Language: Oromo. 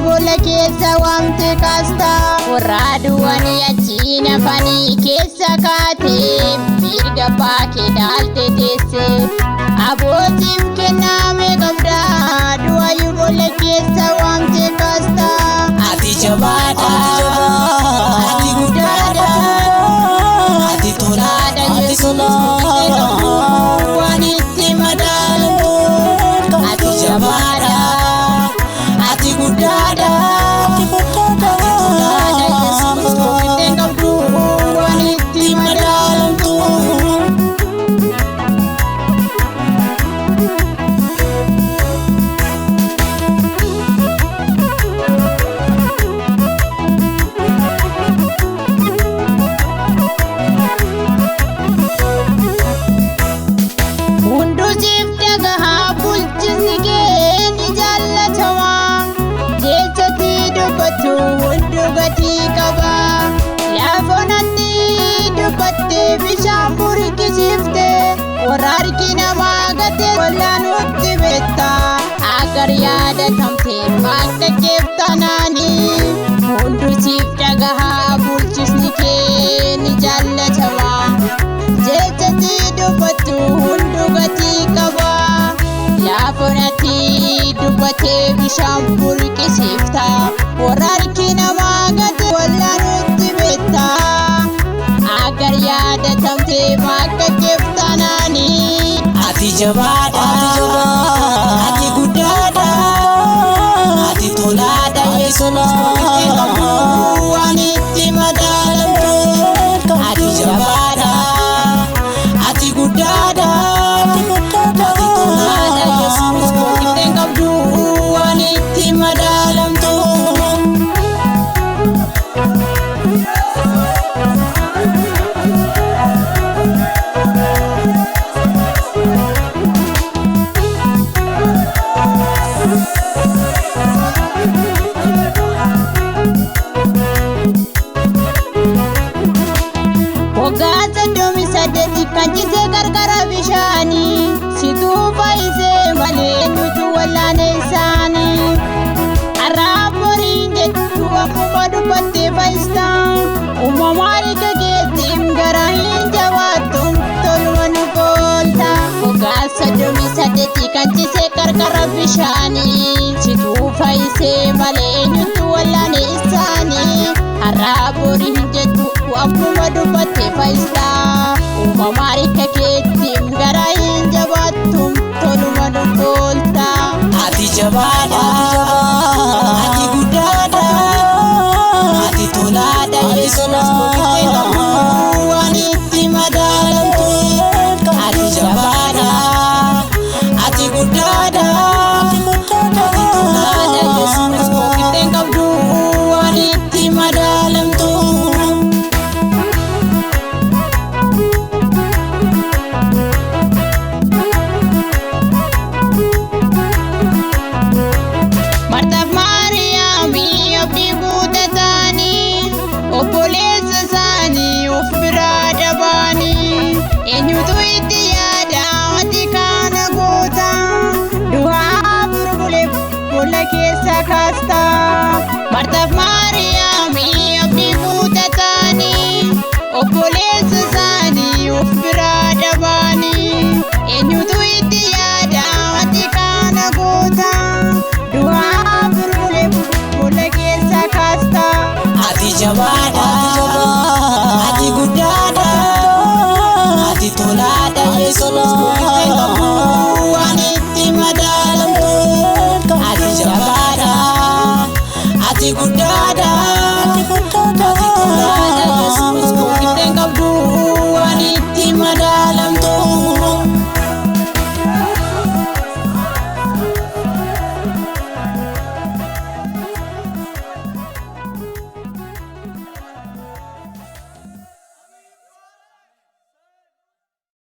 bola keessa waamte kaasta warra duwwanii achi nafanii keessa kaatee mirga baakee dhaalte teesse abootiif kenname qabda duwwaayu bola keessa waamte kaasta ati jabaadha ati guddaadha ati tolaadha Yesuus waan itti madaalamtu ati jabaadha ati guddaadha ati tolaadha Yesuus waan itti madaalamtu. Bishaan burqisiifte warra harki namaa gate wallaan nutti beekta agar yaadatamte akka keeftanaanii hundusiif dhagahaa bulchisni kee ni jaallatama jechatti dubbattu hundu gatii qaba laafonatti dubbattee bishaan burqisiifta warra harki namaa gate wallaan nutti beekta agar yaadatamte akka keeftanaanii ati jabaadha ati guddaadha ati tolaadha Yesuus waan itti madaalamtu ati jabaadha ati guddaadha ati tolaadha Yesuus ittiin qabdu waan itti madaalamtu. Kanjise gargara bishaanii situu faayisee malee nuti wallaane isaanii arraaboriin jettu akkuma dubbattee faayistaan uumamaan geettiin gara hin jabaattuun toluma nu goolta waggaa 38 kanjise gargara bishaanii situu faayisee malee nuti wallaane isaanii arraaboriin jettu akkuma dubbattee faayistaan Mamarika keetiin gara hin jabaattuun toluma nu goolta ati jabaadha ati guddaadha ati tolaadha Yesuus waan itti madaalamtu ati jabaadha ati guddaadha ati tolaadha Yesuus ittiin qabdu waan itti madaalamtu. Obboleessa isaanii of biraa dhabaanii eenyutu itti yaada ati kana goota du'aa burbulee bola keessa kaasta.